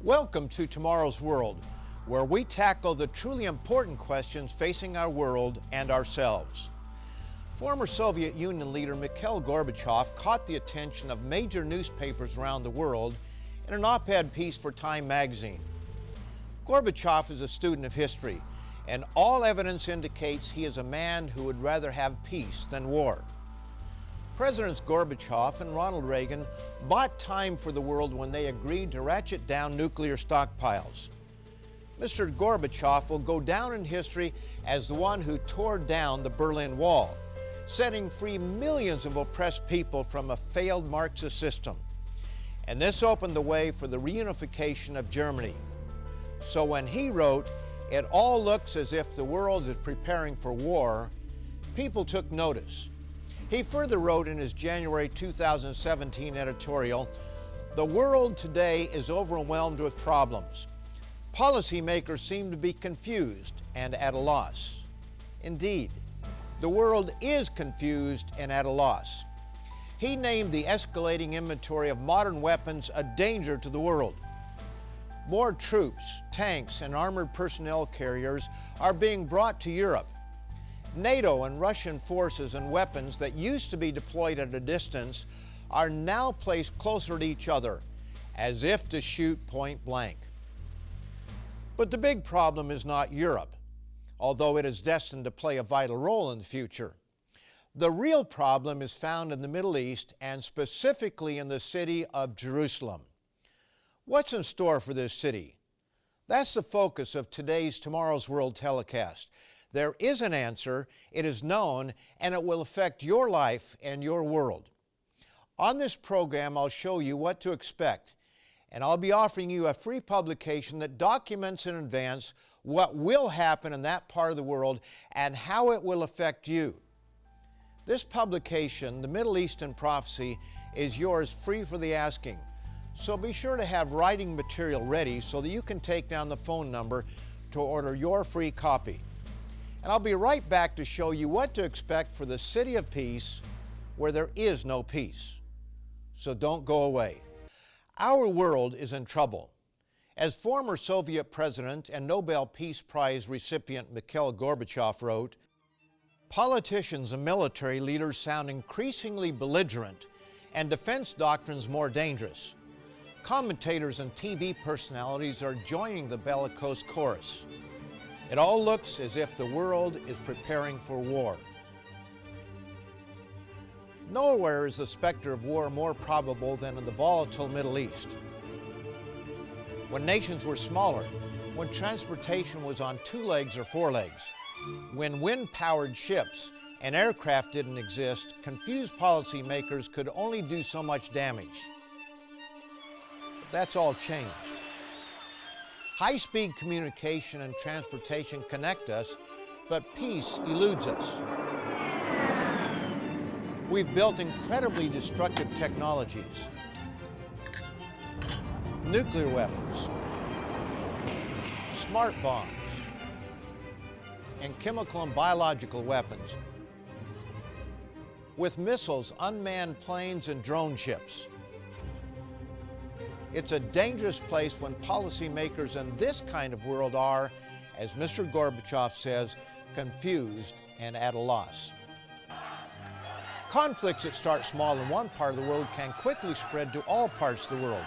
Welcome to Tomorrow's World, where we tackle the truly important questions facing our world and ourselves. Former Soviet Union leader Mikhail Gorbachev caught the attention of major newspapers around the world in an op-ed piece for Time magazine. Gorbachev is a student of history, and all evidence indicates he is a man who would rather have peace than war. Presidents Gorbachev and Ronald Reagan bought time for the world when they agreed to ratchet down nuclear stockpiles. Mr. Gorbachev will go down in history as the one who tore down the Berlin Wall, setting free millions of oppressed people from a failed Marxist system. And this opened the way for the reunification of Germany. So when he wrote, "It all looks as if the world is preparing for war," people took notice. He further wrote in his January 2017 editorial, "The world today is overwhelmed with problems. Policymakers seem to be confused and at a loss." Indeed, the world is confused and at a loss. He named the escalating inventory of modern weapons a danger to the world. More troops, tanks, and armored personnel carriers are being brought to Europe. NATO and Russian forces and weapons that used to be deployed at a distance are now placed closer to each other, as if to shoot point blank. But the big problem is not Europe, although it is destined to play a vital role in the future. The real problem is found in the Middle East, and specifically in the city of Jerusalem. What's in store for this city? That's the focus of today's Tomorrow's World telecast. There is an answer, it is known, and it will affect your life and your world. On this program, I'll show you what to expect, and I'll be offering you a free publication that documents in advance what will happen in that part of the world and how it will affect you. This publication, The Middle Eastern Prophecy, is yours free for the asking. So be sure to have writing material ready so that you can take down the phone number to order your free copy. And I'll be right back to show you what to expect for the city of peace where there is no peace. So don't go away. Our world is in trouble. As former Soviet President and Nobel Peace Prize recipient Mikhail Gorbachev wrote, "Politicians and military leaders sound increasingly belligerent and defense doctrines more dangerous. Commentators and TV personalities are joining the bellicose chorus. It all looks as if the world is preparing for war." Nowhere is the specter of war more probable than in the volatile Middle East. When nations were smaller, when transportation was on 2 legs or 4 legs, when wind-powered ships and aircraft didn't exist, confused policymakers could only do so much damage. But that's all changed. High-speed communication and transportation connect us, but peace eludes us. We've built incredibly destructive technologies. Nuclear weapons, smart bombs, and chemical and biological weapons. With missiles, unmanned planes, and drone ships. It's a dangerous place when policymakers in this kind of world are, as Mr. Gorbachev says, confused and at a loss. Conflicts that start small in one part of the world can quickly spread to all parts of the world.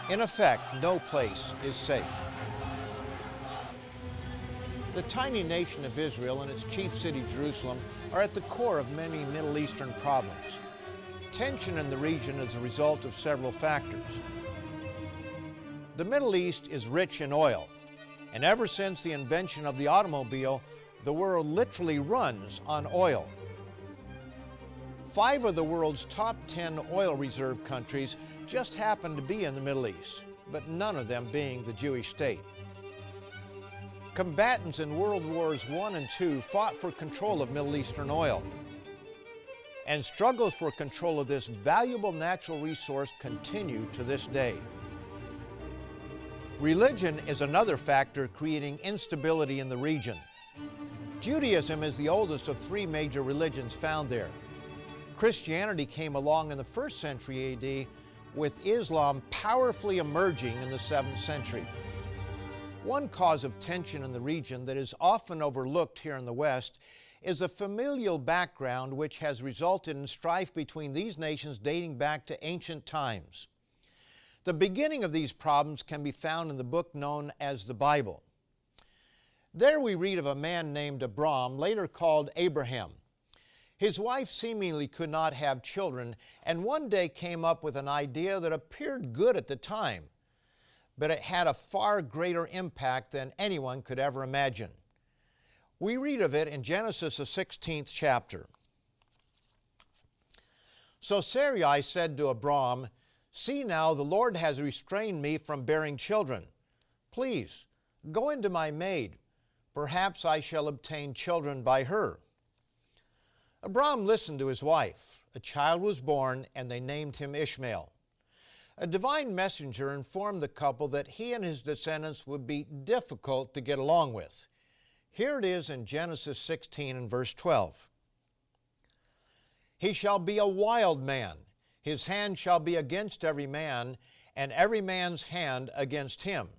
In effect, no place is safe. The tiny nation of Israel and its chief city, Jerusalem, are at the core of many Middle Eastern problems. Tension in the region is a result of several factors. The Middle East is rich in oil, and ever since the invention of the automobile, the world literally runs on oil. 5 of the world's top 10 oil reserve countries just happen to be in the Middle East, but none of them being the Jewish state. Combatants in World Wars I and II fought for control of Middle Eastern oil, and struggles for control of this valuable natural resource continue to this day. Religion is another factor creating instability in the region. Judaism is the oldest of 3 major religions found there. Christianity came along in the 1st century AD, with Islam powerfully emerging in the 7th century. One cause of tension in the region that is often overlooked here in the West is a familial background which has resulted in strife between these nations dating back to ancient times. The beginning of these problems can be found in the book known as the Bible. There we read of a man named Abram, later called Abraham. His wife seemingly could not have children, and one day came up with an idea that appeared good at the time, but it had a far greater impact than anyone could ever imagine. We read of it in Genesis, the 16th chapter. So Sarai said to Abram, "See now, the Lord has restrained me from bearing children. Please, go into my maid. Perhaps I shall obtain children by her." Abram listened to his wife. A child was born, and they named him Ishmael. A divine messenger informed the couple that he and his descendants would be difficult to get along with. Here it is in Genesis 16 and verse 12. "He shall be a wild man. His hand shall be against every man, and every man's hand against him.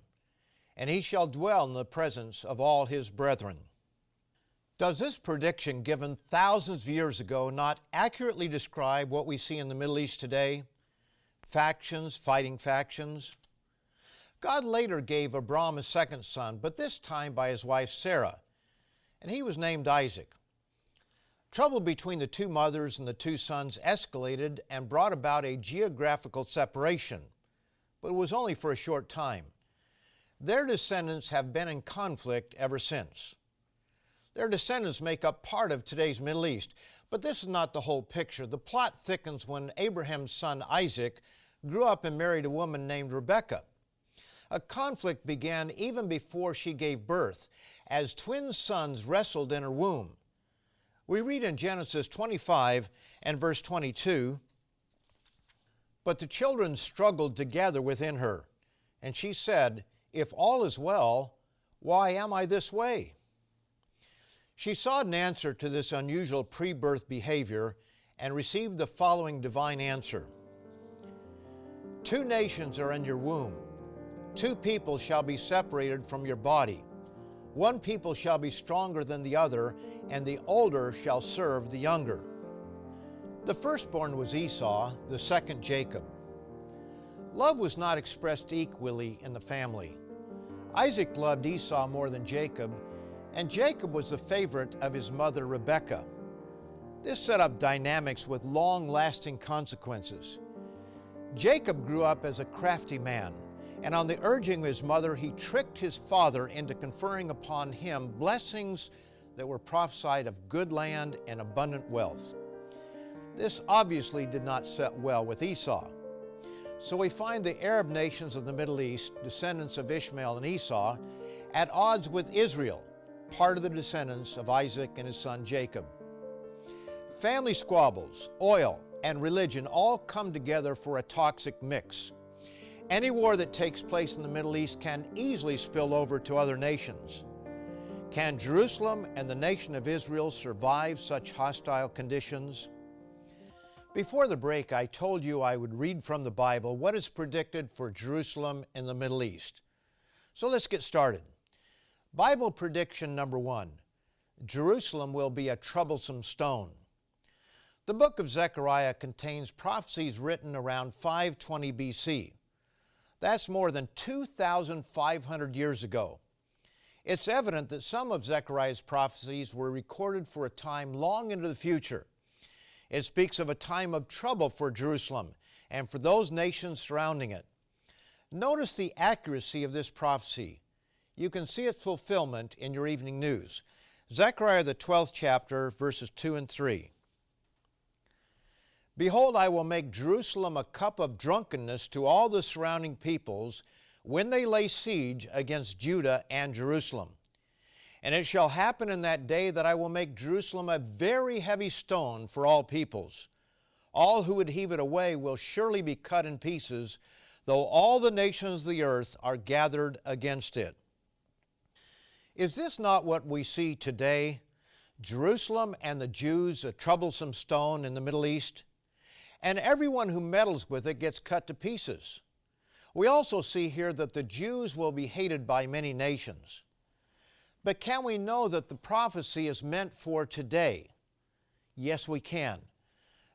And he shall dwell in the presence of all his brethren." Does this prediction given thousands of years ago not accurately describe what we see in the Middle East today? Factions fighting factions. God later gave Abram a second son, but this time by his wife Sarah, and he was named Isaac. Trouble between the two mothers and the two sons escalated and brought about a geographical separation, but it was only for a short time. Their descendants have been in conflict ever since. Their descendants make up part of today's Middle East, but this is not the whole picture. The plot thickens when Abraham's son Isaac grew up and married a woman named Rebekah. A conflict began even before she gave birth, as twin sons wrestled in her womb. We read in Genesis 25 and verse 22, "But the children struggled together within her, and she said, 'If all is well, why am I this way?' She sought an answer to this unusual pre-birth behavior and received the following divine answer. 'Two nations are in your womb. Two people shall be separated from your body. One people shall be stronger than the other, and the older shall serve the younger.' The firstborn was Esau, the second Jacob. Love was not expressed equally in the family. Isaac loved Esau more than Jacob, and Jacob was the favorite of his mother Rebekah. This set up dynamics with long-lasting consequences. Jacob grew up as a crafty man, and on the urging of his mother, he tricked his father into conferring upon him blessings that were prophesied of good land and abundant wealth. This obviously did not set well with Esau. So we find the Arab nations of the Middle East, descendants of Ishmael and Esau, at odds with Israel, part of the descendants of Isaac and his son Jacob. Family squabbles, oil, and religion all come together for a toxic mix. Any war that takes place in the Middle East can easily spill over to other nations. Can Jerusalem and the nation of Israel survive such hostile conditions? Before the break, I told you I would read from the Bible what is predicted for Jerusalem in the Middle East. So let's get started. Bible prediction number 1, Jerusalem will be a troublesome stone. The book of Zechariah contains prophecies written around 520 BC. That's more than 2,500 years ago. It's evident that some of Zechariah's prophecies were recorded for a time long into the future. It speaks of a time of trouble for Jerusalem and for those nations surrounding it. Notice the accuracy of this prophecy. You can see its fulfillment in your evening news. Zechariah, the 12th chapter, verses 2 and 3. "Behold, I will make Jerusalem a cup of drunkenness to all the surrounding peoples when they lay siege against Judah and Jerusalem. And it shall happen in that day that I will make Jerusalem a very heavy stone for all peoples. All who would heave it away will surely be cut in pieces, though all the nations of the earth are gathered against it." Is this not what we see today? Jerusalem and the Jews, a troublesome stone in the Middle East? and everyone who meddles with it gets cut to pieces. We also see here that the Jews will be hated by many nations. But can we know that the prophecy is meant for today? Yes, we can.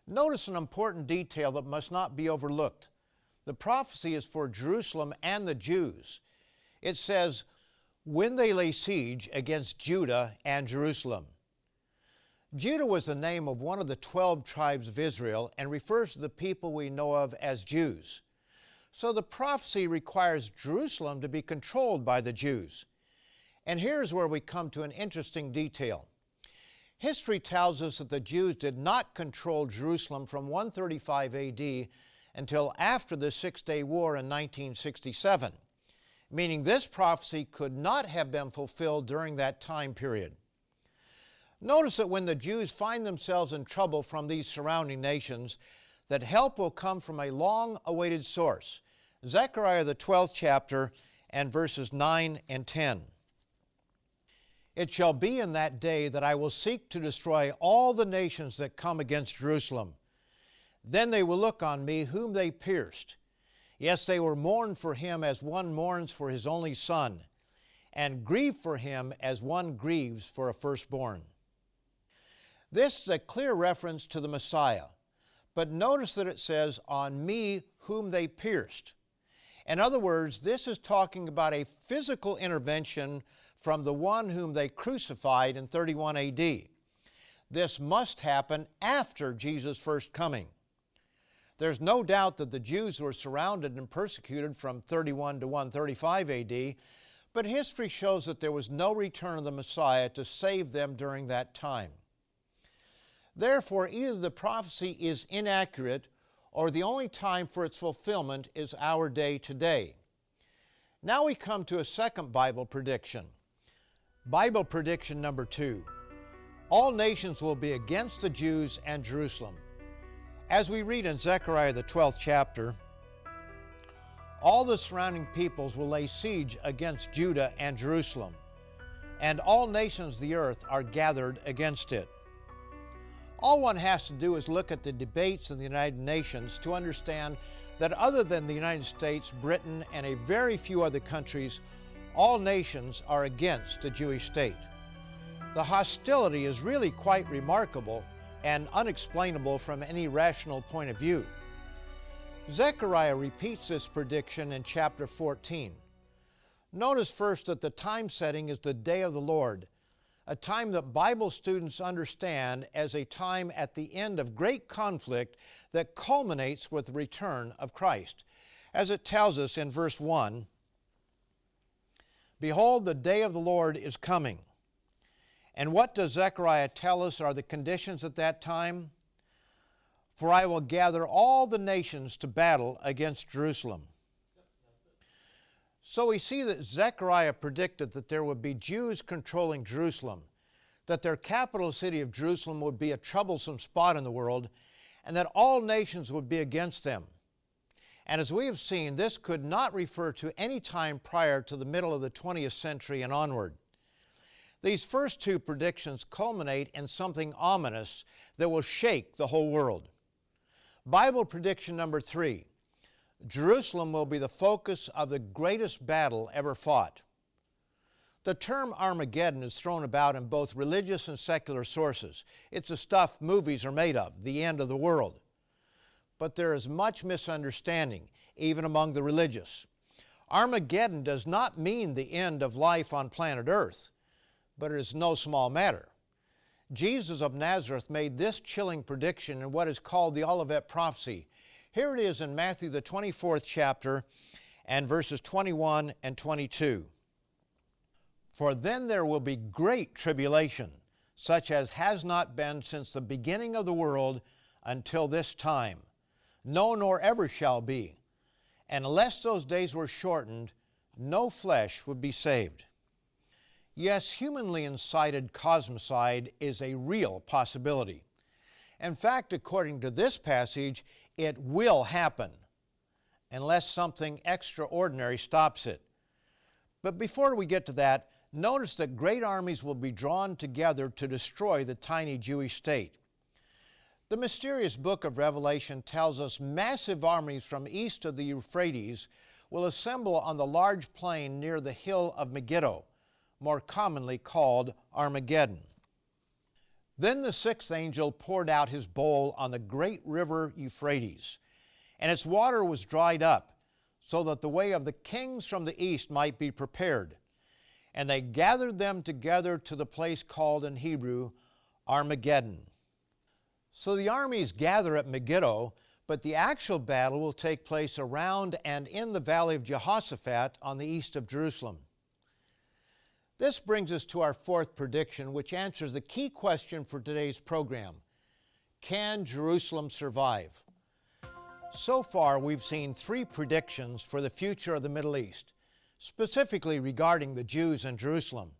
Notice an important detail that must not be overlooked. The prophecy is for Jerusalem and the Jews. It says, when they lay siege against Judah and Jerusalem. Judah was the name of one of the 12 tribes of Israel and refers to the people we know of as Jews. So the prophecy requires Jerusalem to be controlled by the Jews. And here's where we come to an interesting detail. History tells us that the Jews did not control Jerusalem from 135 AD until after the Six-Day War in 1967, meaning this prophecy could not have been fulfilled during that time period. Notice that when the Jews find themselves in trouble from these surrounding nations, that help will come from a long-awaited source. Zechariah, the 12th chapter, and verses 9 and 10. It shall be in that day that I will seek to destroy all the nations that come against Jerusalem. Then they will look on me whom they pierced. Yes, they will mourn for him as one mourns for his only son, and grieve for him as one grieves for a firstborn. This is a clear reference to the Messiah, but notice that it says, on me whom they pierced. In other words, this is talking about a physical intervention from the one whom they crucified in 31 AD. This must happen after Jesus' first coming. There's no doubt that the Jews were surrounded and persecuted from 31 to 135 AD, but history shows that there was no return of the Messiah to save them during that time. Therefore, either the prophecy is inaccurate or the only time for its fulfillment is our day today. Now we come to a second Bible prediction. Bible prediction number 2. All nations will be against the Jews and Jerusalem. As we read in Zechariah, the 12th chapter, all the surrounding peoples will lay siege against Judah and Jerusalem, and all nations of the earth are gathered against it. All one has to do is look at the debates in the United Nations to understand that other than the United States, Britain, and a very few other countries, all nations are against the Jewish state. The hostility is really quite remarkable and unexplainable from any rational point of view. Zechariah repeats this prediction in chapter 14. Notice first that the time setting is the day of the Lord, a time that Bible students understand as a time at the end of great conflict that culminates with the return of Christ. As it tells us in verse 1, behold, the day of the Lord is coming. And what does Zechariah tell us are the conditions at that time? For I will gather all the nations to battle against Jerusalem. So we see that Zechariah predicted that there would be Jews controlling Jerusalem, that their capital city of Jerusalem would be a troublesome spot in the world, and that all nations would be against them. And as we have seen, this could not refer to any time prior to the middle of the 20th century and onward. These first two predictions culminate in something ominous that will shake the whole world. Bible prediction number 3. Jerusalem will be the focus of the greatest battle ever fought. The term Armageddon is thrown about in both religious and secular sources. It's the stuff movies are made of, the end of the world. But there is much misunderstanding, even among the religious. Armageddon does not mean the end of life on planet Earth, but it is no small matter. Jesus of Nazareth made this chilling prediction in what is called the Olivet Prophecy. Here it is in Matthew, the 24th chapter, and verses 21 and 22. For then there will be great tribulation, such as has not been since the beginning of the world until this time, no nor ever shall be. And unless those days were shortened, no flesh would be saved. Yes, humanly incited cosmicide is a real possibility. In fact, according to this passage, it will happen, unless something extraordinary stops it. But before we get to that, notice that great armies will be drawn together to destroy the tiny Jewish state. The mysterious book of Revelation tells us massive armies from east of the Euphrates will assemble on the large plain near the hill of Megiddo, more commonly called Armageddon. Then the sixth angel poured out his bowl on the great river Euphrates, and its water was dried up, so that the way of the kings from the east might be prepared. And they gathered them together to the place called in Hebrew Armageddon. So the armies gather at Megiddo, but the actual battle will take place around and in the valley of Jehoshaphat on the east of Jerusalem. This brings us to our fourth prediction, which answers the key question for today's program. Can Jerusalem survive? So far, we've seen three predictions for the future of the Middle East, specifically regarding the Jews in Jerusalem.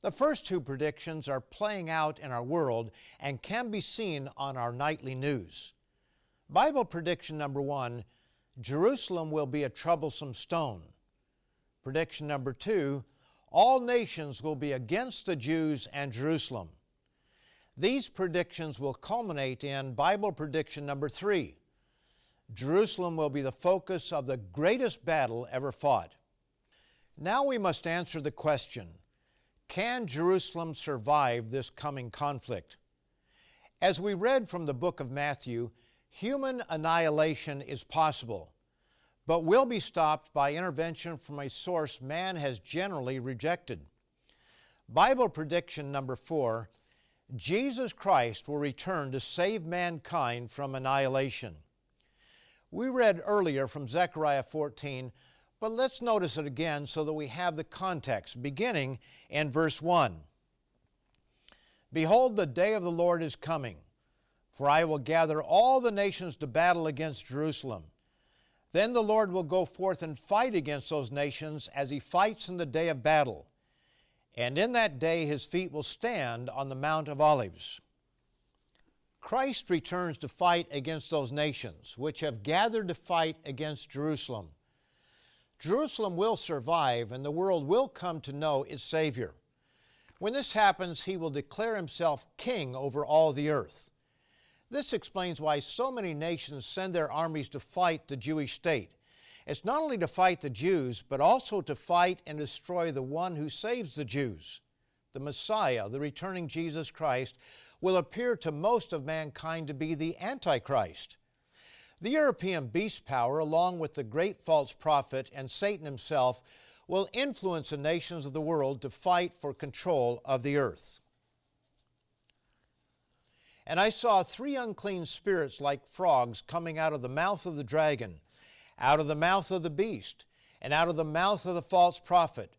The first two predictions are playing out in our world and can be seen on our nightly news. Bible prediction number 1, Jerusalem will be a troublesome stone. Prediction number 2, all nations will be against the Jews and Jerusalem. These predictions will culminate in Bible prediction number 3. Jerusalem will be the focus of the greatest battle ever fought. Now we must answer the question, can Jerusalem survive this coming conflict? As we read from the book of Matthew, human annihilation is possible, but will be stopped by intervention from a source man has generally rejected. Bible prediction number 4, Jesus Christ will return to save mankind from annihilation. We read earlier from Zechariah 14, but let's notice it again so that we have the context, beginning in verse 1. Behold, the day of the Lord is coming, for I will gather all the nations to battle against Jerusalem. Then the Lord will go forth and fight against those nations as he fights in the day of battle. And in that day his feet will stand on the Mount of Olives. Christ returns to fight against those nations which have gathered to fight against Jerusalem. Jerusalem will survive and the world will come to know its Savior. When this happens, he will declare himself king over all the earth. This explains why so many nations send their armies to fight the Jewish state. It's not only to fight the Jews, but also to fight and destroy the one who saves the Jews. The Messiah, the returning Jesus Christ, will appear to most of mankind to be the Antichrist. The European beast power, along with the great false prophet and Satan himself, will influence the nations of the world to fight for control of the earth. And I saw 3 unclean spirits like frogs coming out of the mouth of the dragon, out of the mouth of the beast, and out of the mouth of the false prophet.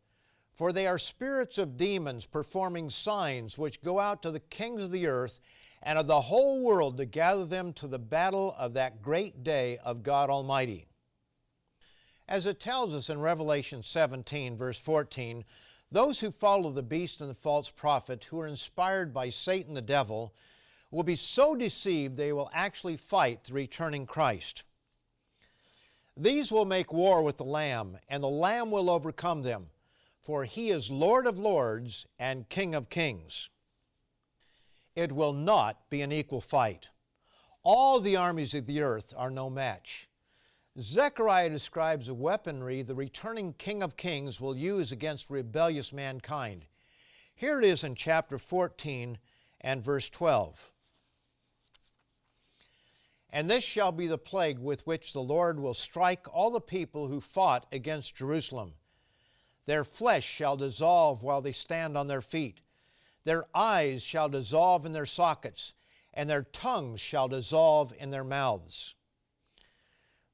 For they are spirits of demons performing signs which go out to the kings of the earth and of the whole world to gather them to the battle of that great day of God Almighty. As it tells us in Revelation 17, verse 14, those who follow the beast and the false prophet, who are inspired by Satan the devil, will be so deceived they will actually fight the returning Christ. These will make war with the Lamb, and the Lamb will overcome them, for he is Lord of lords and King of kings. It will not be an equal fight. All the armies of the earth are no match. Zechariah describes a weaponry the returning King of Kings will use against rebellious mankind. Here it is in chapter 14 and verse 12. And this shall be the plague with which the Lord will strike all the people who fought against Jerusalem. Their flesh shall dissolve while they stand on their feet. Their eyes shall dissolve in their sockets, and their tongues shall dissolve in their mouths.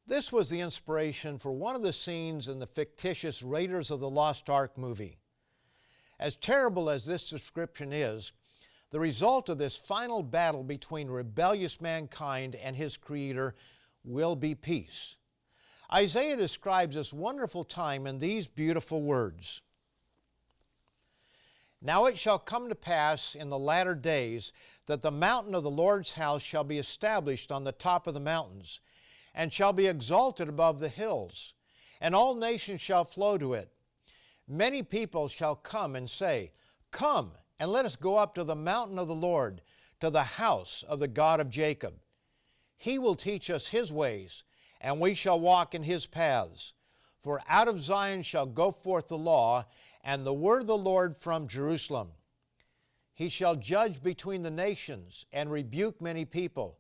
This was the inspiration for one of the scenes in the fictitious Raiders of the Lost Ark movie. As terrible as this description is, the result of this final battle between rebellious mankind and his Creator will be peace. Isaiah describes this wonderful time in these beautiful words. Now it shall come to pass in the latter days that the mountain of the Lord's house shall be established on the top of the mountains, and shall be exalted above the hills, and all nations shall flow to it. Many people shall come and say, Come, and let us go up to the mountain of the Lord, to the house of the God of Jacob. He will teach us His ways, and we shall walk in His paths. For out of Zion shall go forth the law, and the word of the Lord from Jerusalem. He shall judge between the nations, and rebuke many people.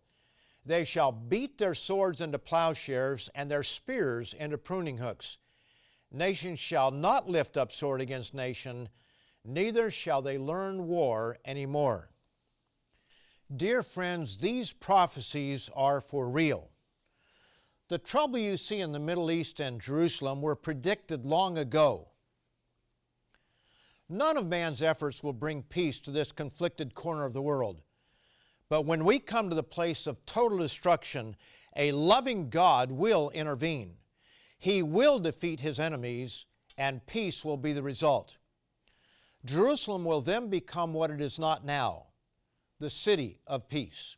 They shall beat their swords into plowshares, and their spears into pruning hooks. Nation shall not lift up sword against nation, neither shall they learn war anymore. Dear friends, these prophecies are for real. The trouble you see in the Middle East and Jerusalem were predicted long ago. None of man's efforts will bring peace to this conflicted corner of the world. But when we come to the place of total destruction, a loving God will intervene. He will defeat His enemies, and peace will be the result. Jerusalem will then become what it is not now, the city of peace.